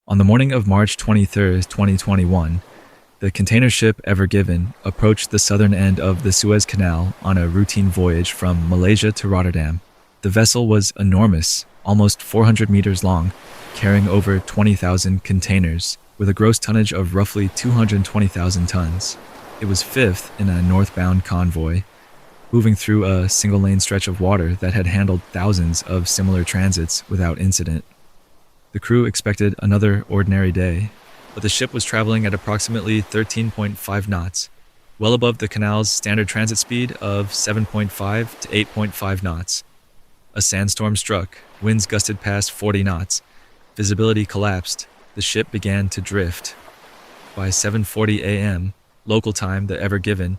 On the morning of March 23, 2021, the container ship Ever Given approached the southern end of the Suez Canal on a routine voyage from Malaysia to Rotterdam. The vessel was enormous, almost 400 meters long, carrying over 20,000 containers, with a gross tonnage of roughly 220,000 tons. It was fifth in a northbound convoy, moving through a single-lane stretch of water that had handled thousands of similar transits without incident. The crew expected another ordinary day, but the ship was traveling at approximately 13.5 knots, well above the canal's standard transit speed of 7.5 to 8.5 knots. A sandstorm struck, winds gusted past 40 knots, visibility collapsed, the ship began to drift. By 7:40 a.m., local time, the Ever Given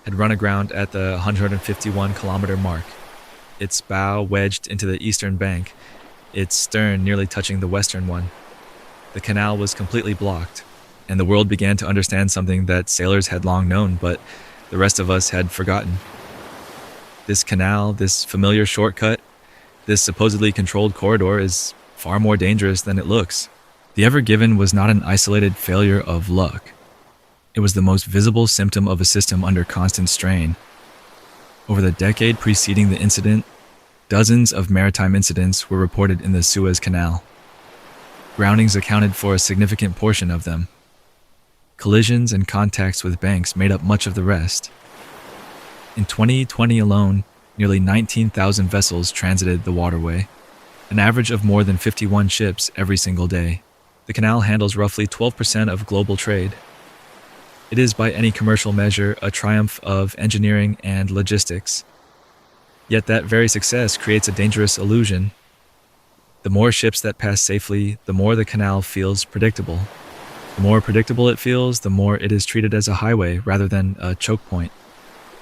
had run aground at the 151-kilometer mark, its bow wedged into the eastern bank, its stern nearly touching the western one. The canal was completely blocked, and the world began to understand something that sailors had long known, but the rest of us had forgotten. This canal, this familiar shortcut, this supposedly controlled corridor is far more dangerous than it looks. The Ever Given was not an isolated failure of luck. It was the most visible symptom of a system under constant strain. Over the decade preceding the incident, dozens of maritime incidents were reported in the Suez Canal. Groundings accounted for a significant portion of them. Collisions and contacts with banks made up much of the rest. In 2020 alone, nearly 19,000 vessels transited the waterway, an average of more than 51 ships every single day. The canal handles roughly 12% of global trade. It is, by any commercial measure, a triumph of engineering and logistics. Yet that very success creates a dangerous illusion. The more ships that pass safely, the more the canal feels predictable. The more predictable it feels, the more it is treated as a highway rather than a choke point.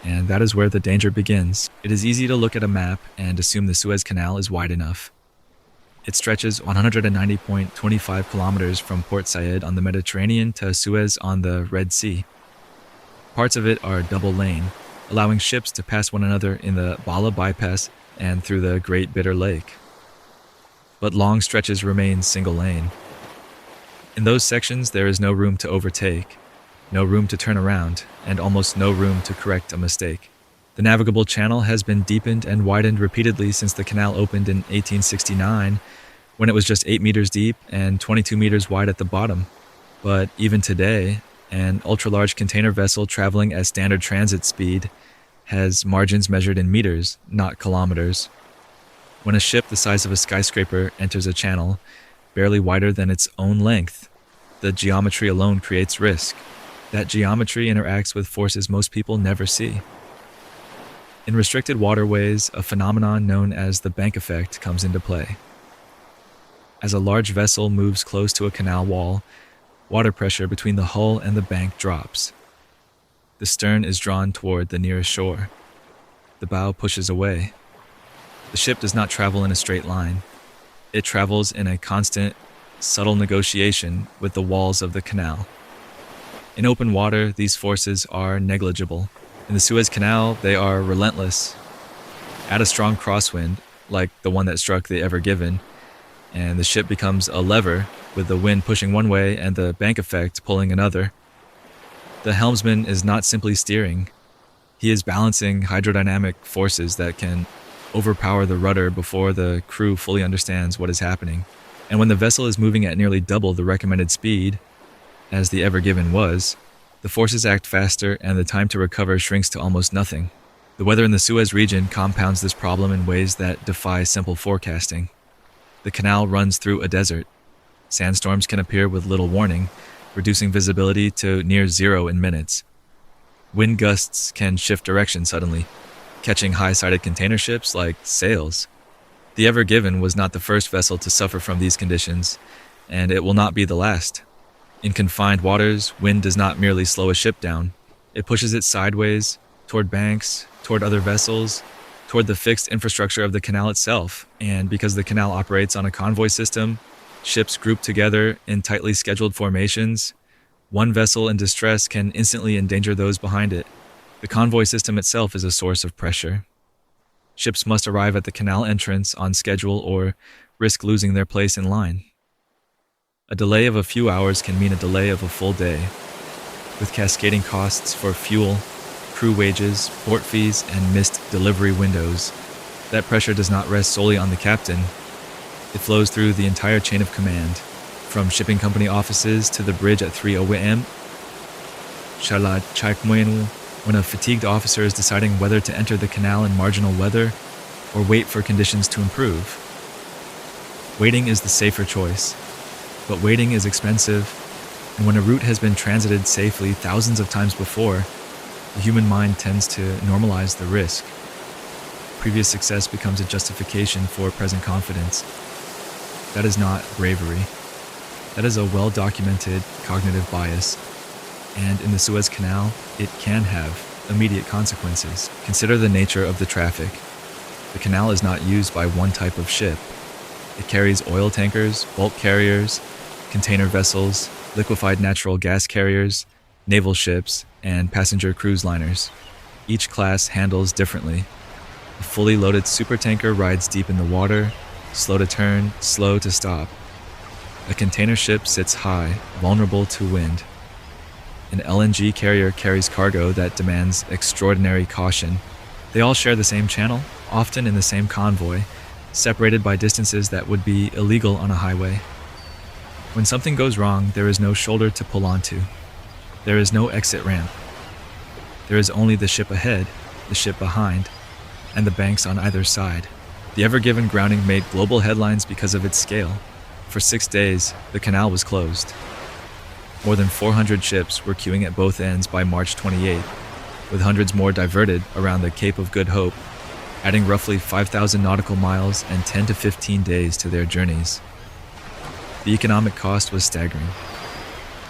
And that is where the danger begins. It is easy to look at a map and assume the Suez Canal is wide enough. It stretches 190.25 kilometers from Port Said on the Mediterranean to Suez on the Red Sea. Parts of it are double lane, allowing ships to pass one another in the Bala bypass and through the Great Bitter Lake. But long stretches remain single lane. In those sections, there is no room to overtake, no room to turn around, and almost no room to correct a mistake. The navigable channel has been deepened and widened repeatedly since the canal opened in 1869, when it was just 8 meters deep and 22 meters wide at the bottom. But even today, an ultra-large container vessel traveling at standard transit speed has margins measured in meters, not kilometers. When a ship the size of a skyscraper enters a channel, barely wider than its own length, the geometry alone creates risk. That geometry interacts with forces most people never see. In restricted waterways, a phenomenon known as the bank effect comes into play. As a large vessel moves close to a canal wall, water pressure between the hull and the bank drops. The stern is drawn toward the nearest shore. The bow pushes away. The ship does not travel in a straight line. It travels in a constant, subtle negotiation with the walls of the canal. In open water, these forces are negligible. In the Suez Canal, they are relentless. Add a strong crosswind, like the one that struck the Ever Given, and the ship becomes a lever, with the wind pushing one way and the bank effect pulling another. The helmsman is not simply steering. He is balancing hydrodynamic forces that can overpower the rudder before the crew fully understands what is happening. And when the vessel is moving at nearly double the recommended speed, as the Ever Given was, the forces act faster and the time to recover shrinks to almost nothing. The weather in the Suez region compounds this problem in ways that defy simple forecasting. The canal runs through a desert. Sandstorms can appear with little warning, reducing visibility to near zero in minutes. Wind gusts can shift direction suddenly, catching high-sided container ships like sails. The Ever Given was not the first vessel to suffer from these conditions, and it will not be the last. In confined waters, wind does not merely slow a ship down. It pushes it sideways, toward banks, toward other vessels, toward the fixed infrastructure of the canal itself. And because the canal operates on a convoy system, ships grouped together in tightly scheduled formations, one vessel in distress can instantly endanger those behind it. The convoy system itself is a source of pressure. Ships must arrive at the canal entrance on schedule or risk losing their place in line. A delay of a few hours can mean a delay of a full day, with cascading costs for fuel, crew wages, port fees, and missed delivery windows. That pressure does not rest solely on the captain. It flows through the entire chain of command, from shipping company offices to the bridge at 3 a.m. When a fatigued officer is deciding whether to enter the canal in marginal weather or wait for conditions to improve. Waiting is the safer choice, but waiting is expensive, and when a route has been transited safely thousands of times before, the human mind tends to normalize the risk. Previous success becomes a justification for present confidence. That is not bravery. That is a well-documented cognitive bias. And in the Suez Canal, it can have immediate consequences. Consider the nature of the traffic. The canal is not used by one type of ship. It carries oil tankers, bulk carriers, container vessels, liquefied natural gas carriers, naval ships, and passenger cruise liners. Each class handles differently. A fully loaded supertanker rides deep in the water, slow to turn, slow to stop. A container ship sits high, vulnerable to wind. An LNG carrier carries cargo that demands extraordinary caution. They all share the same channel, often in the same convoy, separated by distances that would be illegal on a highway. When something goes wrong, there is no shoulder to pull onto. There is no exit ramp. There is only the ship ahead, the ship behind, and the banks on either side. The Ever Given grounding made global headlines because of its scale. For 6 days, the canal was closed. More than 400 ships were queuing at both ends by March 28, with hundreds more diverted around the Cape of Good Hope, adding roughly 5,000 nautical miles and 10 to 15 days to their journeys. The economic cost was staggering.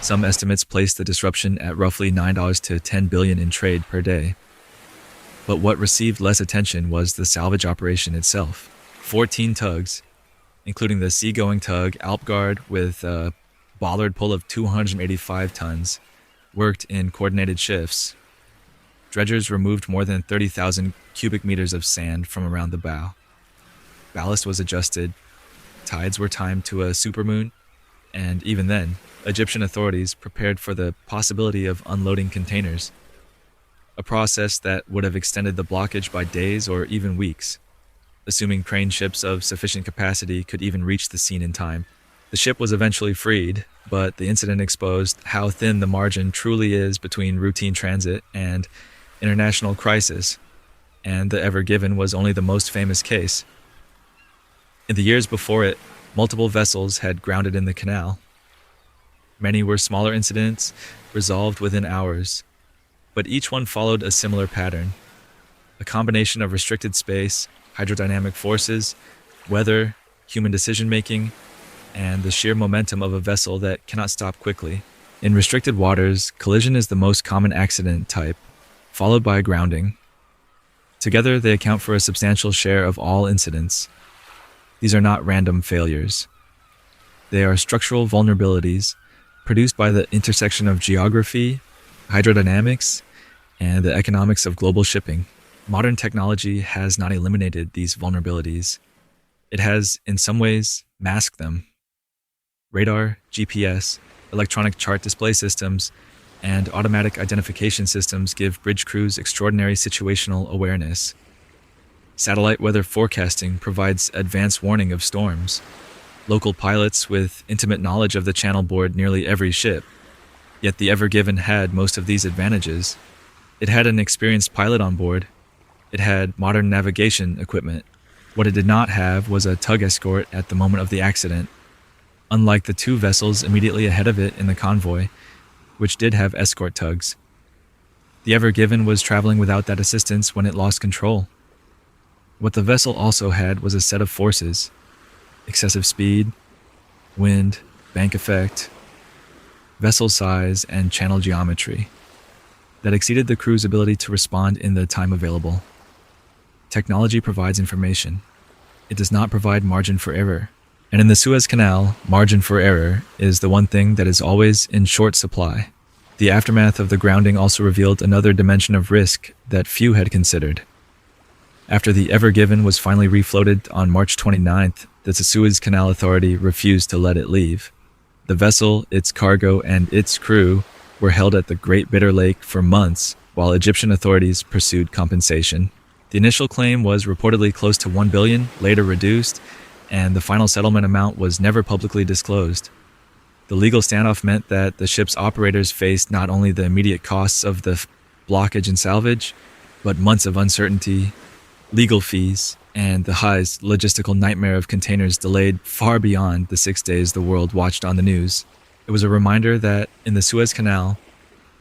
Some estimates placed the disruption at roughly $9 to $10 billion in trade per day. But what received less attention was the salvage operation itself. 14 tugs, including the seagoing tug Alpgard with a bollard pull of 285 tons, worked in coordinated shifts. Dredgers removed more than 30,000 cubic meters of sand from around the bow. Ballast was adjusted, tides were timed to a supermoon, and even then, Egyptian authorities prepared for the possibility of unloading containers, a process that would have extended the blockage by days or even weeks, assuming crane ships of sufficient capacity could even reach the scene in time. The ship was eventually freed, but the incident exposed how thin the margin truly is between routine transit and international crisis, and the Ever Given was only the most famous case. In the years before it, multiple vessels had grounded in the canal. Many were smaller incidents, resolved within hours, but each one followed a similar pattern. A combination of restricted space, hydrodynamic forces, weather, human decision-making, and the sheer momentum of a vessel that cannot stop quickly. In restricted waters, collision is the most common accident type, followed by grounding. Together, they account for a substantial share of all incidents. These are not random failures. They are structural vulnerabilities produced by the intersection of geography, hydrodynamics, and the economics of global shipping. Modern technology has not eliminated these vulnerabilities. It has, in some ways, masked them. Radar, GPS, electronic chart display systems, and automatic identification systems give bridge crews extraordinary situational awareness. Satellite weather forecasting provides advance warning of storms. Local pilots with intimate knowledge of the channel board nearly every ship. Yet the Ever Given had most of these advantages. It had an experienced pilot on board. It had modern navigation equipment. What it did not have was a tug escort at the moment of the accident, unlike the two vessels immediately ahead of it in the convoy, which did have escort tugs. The Ever Given was traveling without that assistance when it lost control. What the vessel also had was a set of forces: excessive speed, wind, bank effect, vessel size, and channel geometry that exceeded the crew's ability to respond in the time available. Technology provides information. It does not provide margin for error. And in the Suez Canal, margin for error is the one thing that is always in short supply. The aftermath of the grounding also revealed another dimension of risk that few had considered. After the Ever Given was finally refloated on March 29th, the Suez Canal Authority refused to let it leave. The vessel, its cargo, and its crew were held at the Great Bitter Lake for months while Egyptian authorities pursued compensation. The initial claim was reportedly close to $1 billion, later reduced, and the final settlement amount was never publicly disclosed. The legal standoff meant that the ship's operators faced not only the immediate costs of the blockage and salvage, but months of uncertainty, legal fees, and the highest logistical nightmare of containers delayed far beyond the 6 days the world watched on the news. It was a reminder that in the Suez Canal,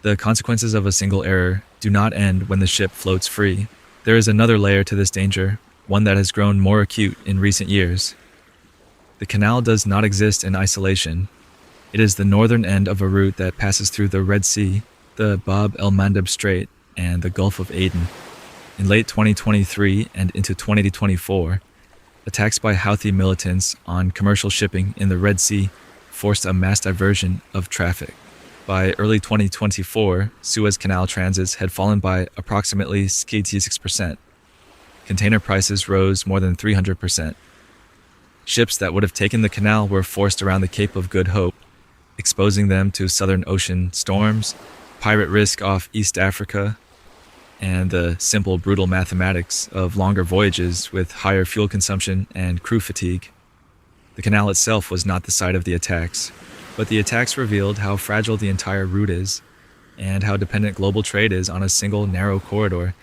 the consequences of a single error do not end when the ship floats free. There is another layer to this danger, one that has grown more acute in recent years. The canal does not exist in isolation. It is the northern end of a route that passes through the Red Sea, the Bab el-Mandeb Strait, and the Gulf of Aden. In late 2023 and into 2024, attacks by Houthi militants on commercial shipping in the Red Sea forced a mass diversion of traffic. By early 2024, Suez Canal transits had fallen by approximately 66%. Container prices rose more than 300%. Ships that would have taken the canal were forced around the Cape of Good Hope, exposing them to Southern Ocean storms, pirate risk off East Africa, and the simple, brutal mathematics of longer voyages with higher fuel consumption and crew fatigue. The canal itself was not the site of the attacks, but the attacks revealed how fragile the entire route is and how dependent global trade is on a single narrow corridor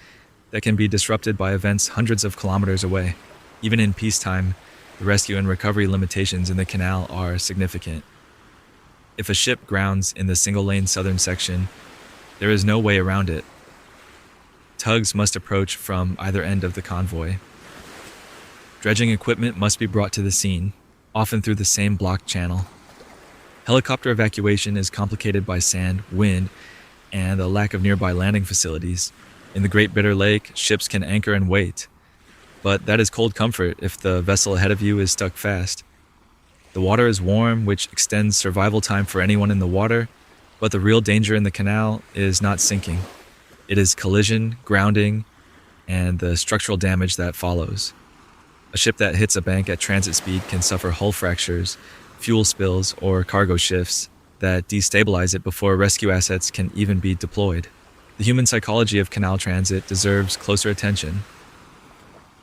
that can be disrupted by events hundreds of kilometers away. Even in peacetime, the rescue and recovery limitations in the canal are significant. If a ship grounds in the single-lane southern section, there is no way around it. Tugs must approach from either end of the convoy. Dredging equipment must be brought to the scene, often through the same blocked channel. Helicopter evacuation is complicated by sand, wind, and the lack of nearby landing facilities. In the Great Bitter Lake, ships can anchor and wait, but that is cold comfort if the vessel ahead of you is stuck fast. The water is warm, which extends survival time for anyone in the water, but the real danger in the canal is not sinking. It is collision, grounding, and the structural damage that follows. A ship that hits a bank at transit speed can suffer hull fractures, fuel spills, or cargo shifts that destabilize it before rescue assets can even be deployed. The human psychology of canal transit deserves closer attention.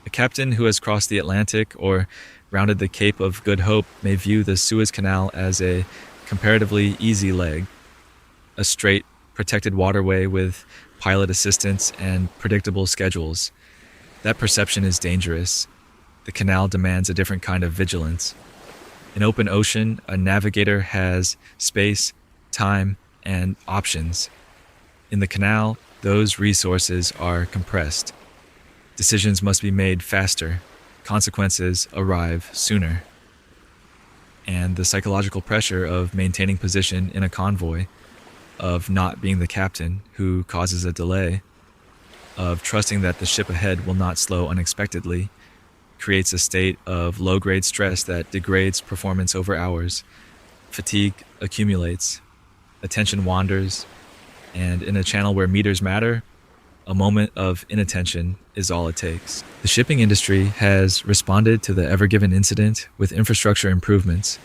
A captain who has crossed the Atlantic or rounded the Cape of Good Hope may view the Suez Canal as a comparatively easy leg, a straight, protected waterway with pilot assistance and predictable schedules. That perception is dangerous. The canal demands a different kind of vigilance. In open ocean, a navigator has space, time, and options. In the canal, those resources are compressed. Decisions must be made faster. Consequences arrive sooner. And the psychological pressure of maintaining position in a convoy, of not being the captain who causes a delay, of trusting that the ship ahead will not slow unexpectedly, creates a state of low-grade stress that degrades performance over hours. Fatigue accumulates, attention wanders, and in a channel where meters matter, a moment of inattention is all it takes. The shipping industry has responded to the Ever Given incident with infrastructure improvements.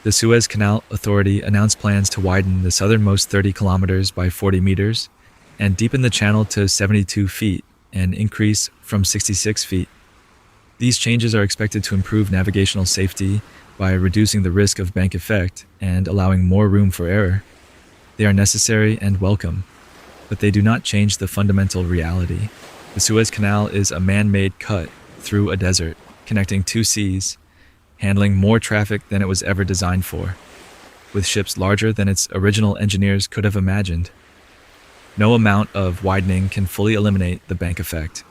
The Suez Canal Authority announced plans to widen the southernmost 30 kilometers by 40 meters and deepen the channel to 72 feet, an increase from 66 feet. These changes are expected to improve navigational safety by reducing the risk of bank effect and allowing more room for error. They are necessary and welcome, but they do not change the fundamental reality. The Suez Canal is a man-made cut through a desert, connecting two seas, handling more traffic than it was ever designed for, with ships larger than its original engineers could have imagined. No amount of widening can fully eliminate the bank effect.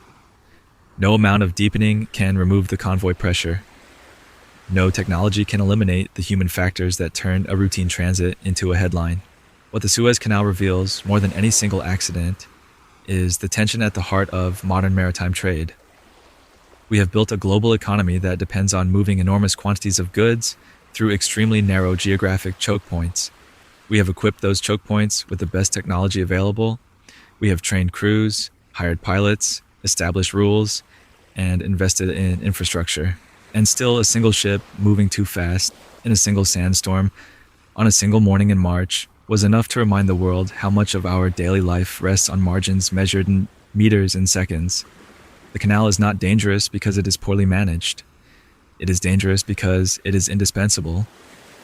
No amount of deepening can remove the convoy pressure. No technology can eliminate the human factors that turn a routine transit into a headline. What the Suez Canal reveals, more than any single accident, is the tension at the heart of modern maritime trade. We have built a global economy that depends on moving enormous quantities of goods through extremely narrow geographic choke points. We have equipped those choke points with the best technology available. We have trained crews, hired pilots, established rules, and invested in infrastructure. And still, a single ship moving too fast in a single sandstorm on a single morning in March was enough to remind the world how much of our daily life rests on margins measured in meters and seconds. The canal is not dangerous because it is poorly managed. It is dangerous because it is indispensable,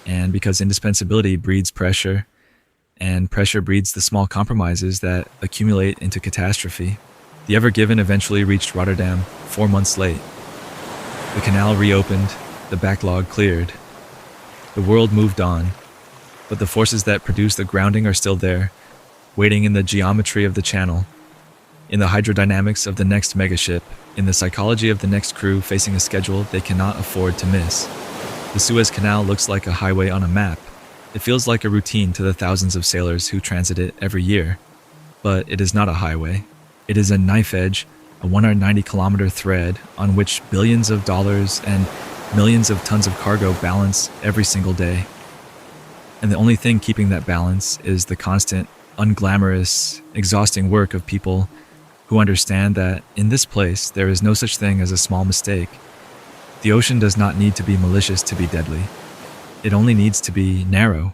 and because indispensability breeds pressure, and pressure breeds the small compromises that accumulate into catastrophe. The Ever Given eventually reached Rotterdam 4 months late. The canal reopened, the backlog cleared. The world moved on, but the forces that produce the grounding are still there, waiting in the geometry of the channel, in the hydrodynamics of the next megaship, in the psychology of the next crew facing a schedule they cannot afford to miss. The Suez Canal looks like a highway on a map. It feels like a routine to the thousands of sailors who transit it every year. But it is not a highway. It is a knife edge, a 190-kilometer thread on which billions of dollars and millions of tons of cargo balance every single day. And the only thing keeping that balance is the constant, unglamorous, exhausting work of people who understand that in this place there is no such thing as a small mistake. The ocean does not need to be malicious to be deadly. It only needs to be narrow.